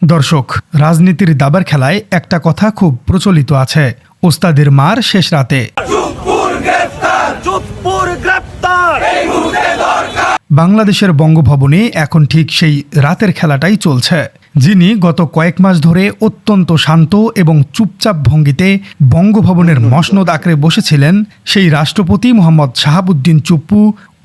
দর্শক, রাজনীতির দাবার খেলায় একটা কথা খুব প্রচলিত আছে, ওস্তাদের মার শেষ রাতে। বাংলাদেশের বঙ্গভবনে এখন ঠিক সেই রাতের খেলাটাই চলছে। যিনি গত কয়েক মাস ধরে অত্যন্ত শান্ত এবং চুপচাপ ভঙ্গিতে বঙ্গভবনের মসনদ আঁকড়ে বসেছিলেন, সেই রাষ্ট্রপতি মোহাম্মদ শাহাবুদ্দিন চুপ্পু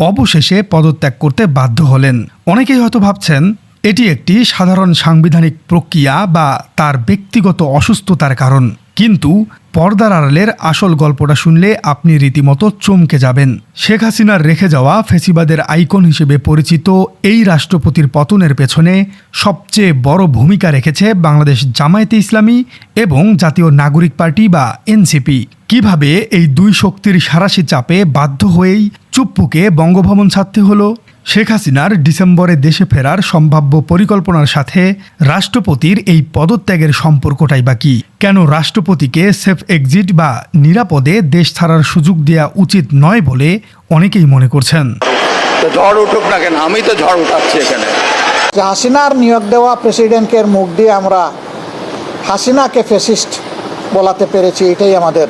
অবশেষে পদত্যাগ করতে বাধ্য হলেন। অনেকেই হয়তো ভাবছেন এটি একটি সাধারণ সাংবিধানিক প্রক্রিয়া বা তার ব্যক্তিগত অসুস্থতার কারণ, কিন্তু পর্দার আড়ালের আসল গল্পটা শুনলে আপনি রীতিমতো চমকে যাবেন। শেখ হাসিনার রেখে যাওয়া ফ্যাসিবাদের আইকন হিসেবে পরিচিত এই রাষ্ট্রপতির পতনের পেছনে সবচেয়ে বড় ভূমিকা রেখেছে বাংলাদেশ জামায়াতে ইসলামী এবং জাতীয় নাগরিক পার্টি বা এনসিপি। কিভাবে এই দুই শক্তির সাঁড়াশি চাপে বাধ্য হয়েই চুপ্পুকে বঙ্গভবন ছাড়তে হলো? শেখ হাসিনার ডিসেম্বরে দেশে ফেরার সম্ভাব্য পরিকল্পনার সাথে রাষ্ট্রপতির এই পদত্যাগের সম্পর্কটাই বা কি? কেন রাষ্ট্রপতিকে সেফ এক্সিট বা নিরাপদে দেশ ছাড়ার সুযোগ দেওয়া উচিত নয় বলে অনেকেই মনে করছেন। ঝড় উঠুক না কেন, আমি তো ঝড় উঠাচ্ছি এখানে। হাসিনার নিয়োগ দেওয়া প্রেসিডেন্টের মুখ দিয়ে আমরা হাসিনাকে ফ্যাসিস্ট বলাতে পেরেছি, এটাই আমাদের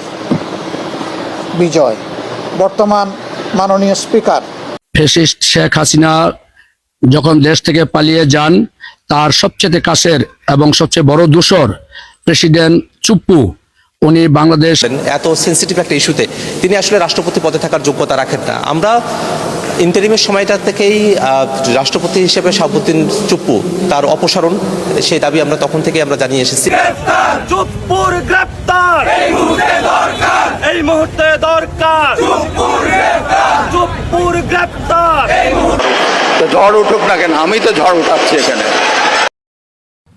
বিজয়। বর্তমান মাননীয় স্পিকার ফ্যাসিস্ট শেখ হাসিনা যখন দেশ থেকে পালিয়ে যান, তার সবচেয়ে কাছের এবং সবচেয়ে বড় দূষর প্রেসিডেন্ট চুপ্পু, উনি বাংলাদেশ এত সেন্সিটিভ একটা ইস্যুতে তিনি আসলে রাষ্ট্রপতি পদে থাকার যোগ্যতা রাখেন না। আমরা ইন্টারিমের সময়টা থেকেই রাষ্ট্রপতি হিসেবে শাহাবুদ্দিন চুপ্পু তার অপসারণ, সেই দাবি আমরা তখন থেকে আমরা জানিয়ে এসেছি। চুপ্পুর গ্রেফতার এই মুহূর্তে দরকার, চুপ্পুর গ্রেফতার। ঝড় উঠুক না কেন, আমি তো ঝড় উঠাচ্ছি এখানে।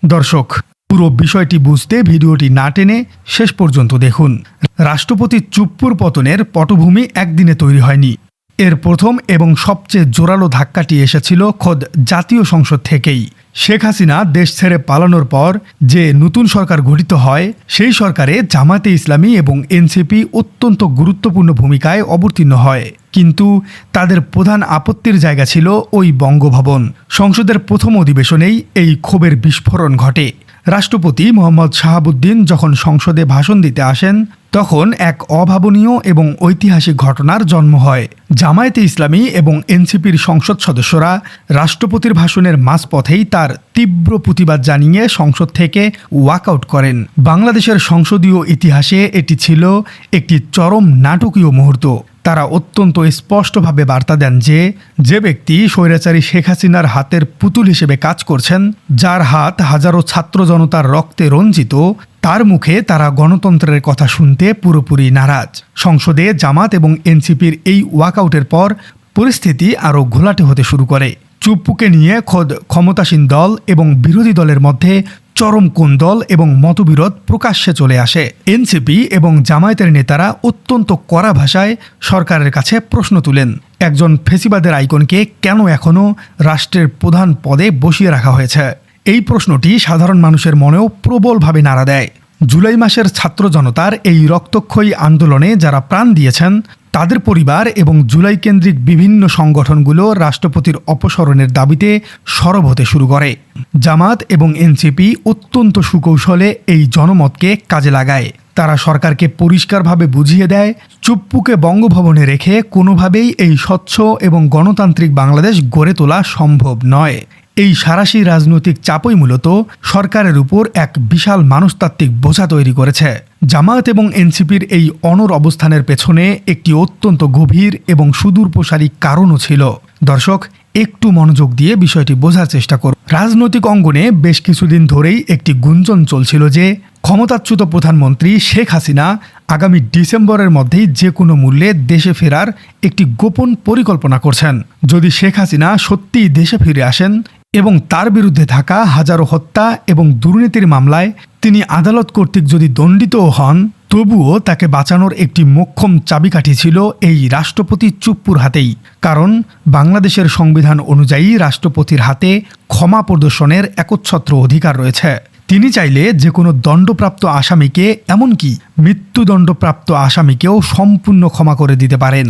দর্শক, পুরো বিষয়টি বুঝতে ভিডিওটি না টেনে শেষ পর্যন্ত দেখুন। রাষ্ট্রপতি চুপ্পুর পতনের পটভূমি একদিনে তৈরি হয়নি। এর প্রথম এবং সবচেয়ে জোরালো ধাক্কাটি এসেছিল খোদ জাতীয় সংসদ থেকেই। শেখ হাসিনা দেশ ছেড়ে পালানোর পর যে নতুন সরকার গঠিত হয়, সেই সরকারে জামায়াতে ইসলামী এবং এনসিপি অত্যন্ত গুরুত্বপূর্ণ ভূমিকায় অবতীর্ণ হয়। কিন্তু তাদের প্রধান আপত্তির জায়গা ছিল ওই বঙ্গভবন। সংসদের প্রথম অধিবেশনেই এই ক্ষোভের বিস্ফোরণ ঘটে। রাষ্ট্রপতি মোহাম্মদ শাহাবুদ্দিন যখন সংসদে ভাষণ দিতে আসেন, তখন এক অভাবনীয় এবং ঐতিহাসিক ঘটনার জন্ম হয়। জামায়াতে ইসলামী এবং এনসিপির সংসদ সদস্যরা রাষ্ট্রপতির ভাষণের মাঝপথেই তার তীব্র প্রতিবাদ জানিয়ে সংসদ থেকে ওয়াকআউট করেন। বাংলাদেশের সংসদীয় ইতিহাসে এটি ছিল একটি চরম নাটকীয় মুহূর্ত। তারা অত্যন্ত স্পষ্টভাবে বার্তা দেন যে ব্যক্তি স্বৈরাচারী শেখ হাসিনার হাতের পুতুল হিসেবে কাজ করছেন, যার হাত হাজারো ছাত্র জনতার রক্তে রঞ্জিত, তার মুখে তারা গণতন্ত্রের কথা শুনতে পুরোপুরি নারাজ। সংসদে জামাত এবং এনসিপির এই ওয়াকআউটের পর পরিস্থিতি আরও ঘোলাটে হতে শুরু করে। চুপ্পুকে নিয়ে খোদ ক্ষমতাসীন দল এবং বিরোধী দলের মধ্যে চরম কোন্দল এবং মতবিরোধ প্রকাশ্যে চলে আসে। এনসিপি এবং জামায়াতের নেতারা অত্যন্ত কড়া ভাষায় সরকারের কাছে প্রশ্ন তুলেন, একজন ফ্যাসিবাদের আইকনকে কেন এখনও রাষ্ট্রের প্রধান পদে বসিয়ে রাখা হয়েছে? এই প্রশ্নটি সাধারণ মানুষের মনেও প্রবলভাবে নাড়া দেয়। জুলাই মাসের ছাত্র জনতার এই রক্তক্ষয়ী আন্দোলনে যারা প্রাণ দিয়েছেন, তাদের পরিবার এবং জুলাই কেন্দ্রিক বিভিন্ন সংগঠনগুলো রাষ্ট্রপতির অপসারণের দাবিতে সরব হতে শুরু করে। জামাত এবং এনসিপি অত্যন্ত সুকৌশলে এই জনমতকে কাজে লাগায়। তারা সরকারকে পরিষ্কারভাবে বুঝিয়ে দেয়, চুপ্পুকে বঙ্গভবনে রেখে কোনোভাবেই এই স্বচ্ছ এবং গণতান্ত্রিক বাংলাদেশ গড়ে তোলা সম্ভব নয়। এই সাঁড়াশি রাজনৈতিক চাপই মূলত সরকারের উপর এক বিশাল মনস্তাত্ত্বিক বোঝা তৈরি করেছে। জামায়াত এবং এনসিপির এই অনড় অবস্থানের পেছনে একটি অত্যন্ত গভীর এবং সুদূরপ্রসারী কারণও ছিল। দর্শক, একটু মনোযোগ দিয়ে বিষয়টি বোঝার চেষ্টা করুন। রাজনৈতিক অঙ্গনে বেশ কিছুদিন ধরেই একটি গুঞ্জন চলছিল যে ক্ষমতাচ্যুত প্রধানমন্ত্রী শেখ হাসিনা আগামী ডিসেম্বরের মধ্যেই যে কোনো মূল্যে দেশে ফেরার একটি গোপন পরিকল্পনা করছেন। যদি শেখ হাসিনা সত্যিই দেশে ফিরে আসেন এবং তার বিরুদ্ধে থাকা হাজারো হত্যা এবং দুর্নীতির মামলায় তিনি আদালত কর্তৃক যদি দণ্ডিতও হন, তবুও তাকে বাঁচানোর একটি মোক্ষম চাবিকাঠি ছিল এই রাষ্ট্রপতি চুপ্পুর হাতেই। কারণ বাংলাদেশের সংবিধান অনুযায়ী রাষ্ট্রপতির হাতে ক্ষমা প্রদর্শনের একচ্ছত্র অধিকার রয়েছে। তিনি চাইলে যে কোনো দণ্ডপ্রাপ্ত আসামিকে, এমনকি মৃত্যুদণ্ডপ্রাপ্ত আসামিকেও সম্পূর্ণ ক্ষমা করে দিতে পারেন।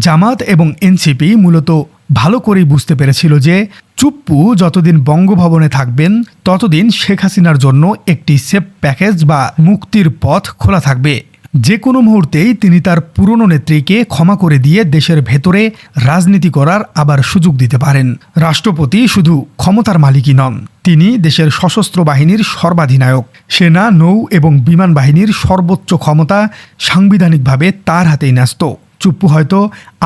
জামাত এবং এনসিপি মূলত ভালো করেই বুঝতে পেরেছিল যে চুপ্পু যতদিন বঙ্গভবনে থাকবেন ততদিন শেখ হাসিনার জন্য একটি সেফ প্যাকেজ বা মুক্তির পথ খোলা থাকবে। যে কোনো মুহূর্তেই তিনি তার পুরনো নেত্রীকে ক্ষমা করে দিয়ে দেশের ভেতরে রাজনীতি করার আবার সুযোগ দিতে পারেন। রাষ্ট্রপতি শুধু ক্ষমতার মালিকই নন, তিনি দেশের সশস্ত্র বাহিনীর সর্বাধিনায়ক। সেনা, নৌ এবং বিমান বাহিনীর সর্বোচ্চ ক্ষমতা সাংবিধানিকভাবে তার হাতেই ন্যস্ত। চুপ্পু হয়তো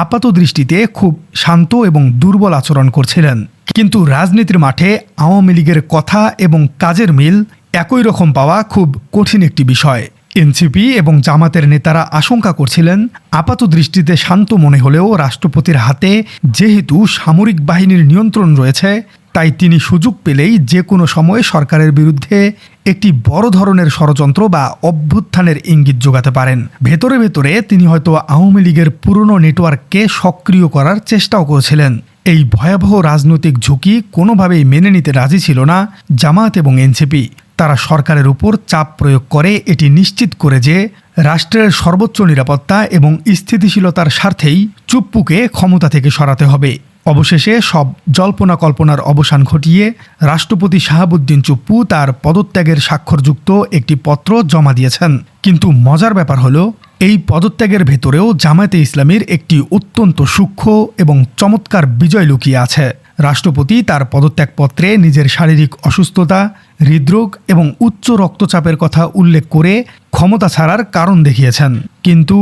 আপাত দৃষ্টিতে খুব শান্ত এবং দুর্বল আচরণ করছিলেন, কিন্তু রাজনীতির মাঠে আওয়ামী লীগের কথা এবং কাজের মিল একই রকম পাওয়া খুব কঠিন একটি বিষয়। এনসিপি এবং জামাতের নেতারা আশঙ্কা করছিলেন, আপাত দৃষ্টিতে শান্ত মনে হলেও রাষ্ট্রপতির হাতে যেহেতু সামরিক বাহিনীর নিয়ন্ত্রণ রয়েছে, তাই তিনি সুযোগ পেলেই যে কোনো সময় সরকারের বিরুদ্ধে একটি বড় ধরনের ষড়যন্ত্র বা অভ্যুত্থানের ইঙ্গিত যোগাতে পারেন। ভেতরে ভেতরে তিনি হয়তো আওয়ামী লীগের পুরনো নেটওয়ার্ককে সক্রিয় করার চেষ্টাও করেছিলেন। এই ভয়াবহ রাজনৈতিক ঝুঁকি কোনোভাবেই মেনে নিতে রাজি ছিল না জামাত এবং এনসিপি। তারা সরকারের উপর চাপ প্রয়োগ করে এটি নিশ্চিত করে যে রাষ্ট্রের সর্বোচ্চ নিরাপত্তা এবং স্থিতিশীলতার স্বার্থেই চুপ্পুকে ক্ষমতা থেকে সরাতে হবে। অবশেষে সব জল্পনা কল্পনার অবসান ঘটিয়ে রাষ্ট্রপতি শাহাবুদ্দিন চুপ্পু তার পদত্যাগের স্বাক্ষরযুক্ত একটি পত্র জমা দিয়েছেন। কিন্তু মজার ব্যাপার হলো, এই পদত্যাগের ভেতরেও জামায়াতে ইসলামীর একটি অত্যন্ত সূক্ষ্ম এবং চমৎকার বিজয় লুকিয়ে আছে। রাষ্ট্রপতি তার পদত্যাগপত্রে নিজের শারীরিক অসুস্থতা, হৃদরোগ এবং উচ্চ রক্তচাপের কথা উল্লেখ করে ক্ষমতা ছাড়ার কারণ দেখিয়েছেন। কিন্তু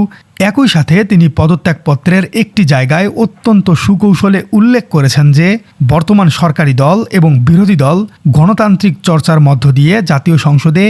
একই সাথে তিনি পদত্যাগপত্রের একটি জায়গায় অত্যন্ত সুকৌশলে উল্লেখ করেছেন যে বর্তমান সরকারি দল এবং বিরোধী দল গণতান্ত্রিক চর্চার মধ্য দিয়ে জাতীয় সংসদে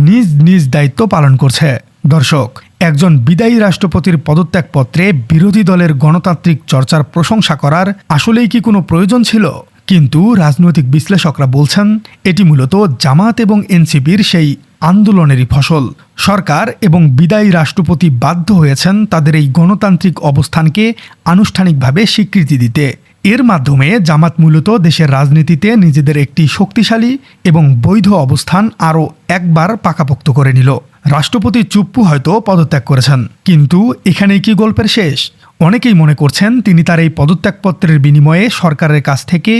নিজ নিজ দায়িত্ব পালন করছে। দর্শক, একজন বিদায়ী রাষ্ট্রপতির পদত্যাগপত্রে বিরোধী দলের গণতান্ত্রিক চর্চার প্রশংসা করার আসলেই কি কোনো প্রয়োজন ছিল? কিন্তু রাজনৈতিক বিশ্লেষকরা বলছেন, এটি মূলত জামাত এবং এনসিপির সেই আন্দোলনেরই ফসল। সরকার এবং বিদায়ী রাষ্ট্রপতি বাধ্য হয়েছেন তাদের এই গণতান্ত্রিক অবস্থানকে আনুষ্ঠানিকভাবে স্বীকৃতি দিতে। এর মাধ্যমে জামাত মূলত দেশের রাজনীতিতে নিজেদের একটি শক্তিশালী এবং বৈধ অবস্থান আরও একবার পাকাপোক্ত করে নিল। রাষ্ট্রপতি চুপ্পু হয়তো পদত্যাগ করেছেন, কিন্তু এখানেই কি গল্পের শেষ? অনেকেই মনে করছেন তিনি তার এই পদত্যাগপত্রের বিনিময়ে সরকারের কাছ থেকে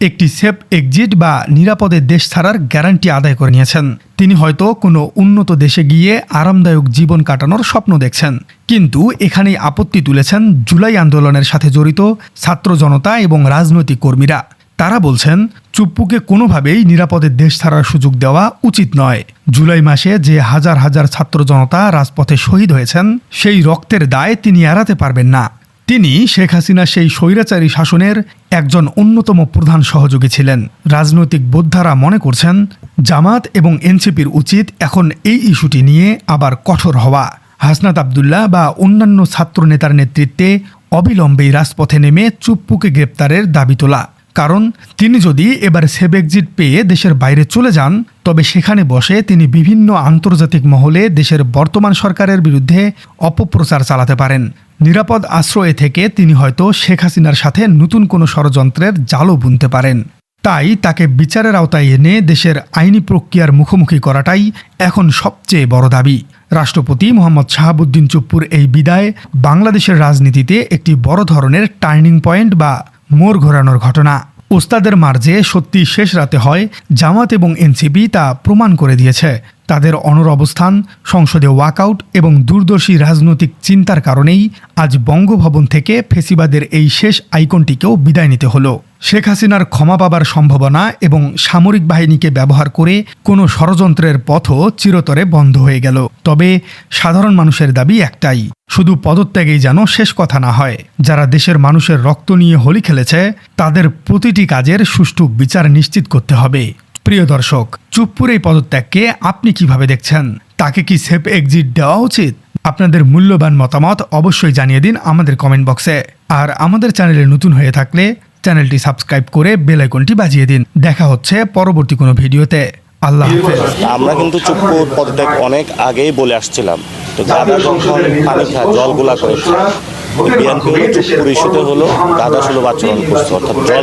একটি সেফ এক্সিট বা নিরাপদে দেশ ছাড়ার গ্যারান্টি আদায় করে নিয়েছেন। তিনি হয়তো কোনো উন্নত দেশে গিয়ে আরামদায়ক জীবন কাটানোর স্বপ্ন দেখছেন। কিন্তু এখানেই আপত্তি তুলেছেন জুলাই আন্দোলনের সাথে জড়িত ছাত্র জনতা এবং রাজনৈতিক কর্মীরা। তারা বলছেন, চুপ্পুকে কোনোভাবেই নিরাপদে দেশ ছাড়ার সুযোগ দেওয়া উচিত নয়। জুলাই মাসে যে হাজার হাজার ছাত্র জনতা রাজপথে শহীদ হয়েছেন, সেই রক্তের দায় তিনি এড়াতে পারবেন না। তিনি শেখ হাসিনা সেই স্বৈরাচারী শাসনের একজন অন্যতম প্রধান সহযোগী ছিলেন। রাজনৈতিক বোদ্ধারা মনে করছেন, জামাত এবং এনসিপির উচিত এখন এই ইস্যুটি নিয়ে আবার কঠোর হওয়া। হাসনাত আবদুল্লাহ বা অন্যান্য ছাত্র নেতার নেতৃত্বে অবিলম্বেই রাজপথে নেমে চুপ্পুকে গ্রেপ্তারের দাবি তোলা। কারণ তিনি যদি এবার সেফ এক্সিট পেয়ে দেশের বাইরে চলে যান, তবে সেখানে বসে তিনি বিভিন্ন আন্তর্জাতিক মহলে দেশের বর্তমান সরকারের বিরুদ্ধে অপপ্রচার চালাতে পারেন। নিরাপদ আশ্রয়ে থেকে তিনি হয়তো শেখ হাসিনার সাথে নতুন কোনো ষড়যন্ত্রের জালও বুনতে পারেন। তাই তাকে বিচারের আওতায় এনে দেশের আইনি প্রক্রিয়ার মুখোমুখি করাটাই এখন সবচেয়ে বড় দাবি। রাষ্ট্রপতি মোহাম্মদ শাহাবুদ্দিন চুপ্পুর এই বিদায় বাংলাদেশের রাজনীতিতে একটি বড় ধরনের টার্নিং পয়েন্ট বা মোড় ঘোরানোর ঘটনা। ওস্তাদের মার্জে সত্যি শেষ রাতে হয়, জামাত এবং এনসিপি তা প্রমাণ করে দিয়েছে। তাদের অনড় অবস্থান, সংসদে ওয়াকআউট এবং দূরদর্শী রাজনৈতিক চিন্তার কারণেই আজ বঙ্গভবন থেকে ফেসিবাদের এই শেষ আইকনটিকেও বিদায় নিতে হলো। শেখ হাসিনার ক্ষমা পাবার সম্ভাবনা এবং সামরিক বাহিনীকে ব্যবহার করে কোনো ষড়যন্ত্রের পথও চিরতরে বন্ধ হয়ে গেল। তবে সাধারণ মানুষের দাবি একটাই, শুধু পদত্যাগেই যেন শেষ কথা না হয়। যারা দেশের মানুষের রক্ত নিয়ে হোলি খেলেছে, তাদের প্রতিটি কাজের সুষ্ঠু বিচার নিশ্চিত করতে হবে। প্রিয় দর্শক, চুপ্পুর এই পদত্যাগকে আপনি কিভাবে দেখছেন? তাকে কি সেফ এক্সিট দেওয়া উচিত? আপনাদের মূল্যবান মতামত অবশ্যই জানিয়ে দিন আমাদের কমেন্ট বক্সে। আর আমাদের চ্যানেলে নতুন হয়ে থাকলে চ্যানেলটি সাবস্ক্রাইব করে বেল আইকনটি বাজিয়ে দিন। দেখা হচ্ছে পরবর্তী কোনো ভিডিওতে। আল্লাহ হাফেজ। আমরা কিন্তু চুপ্পুর পদত্যাগ অনেক আগেই বলে আসছিলাম। তো গাদা যখন পানি খায়, জল গোলা করেছে, বিএনপি চুপ্পুর ইস্যুতে হলো গাদা সুলভ আচরণ করছে, অর্থাৎ জল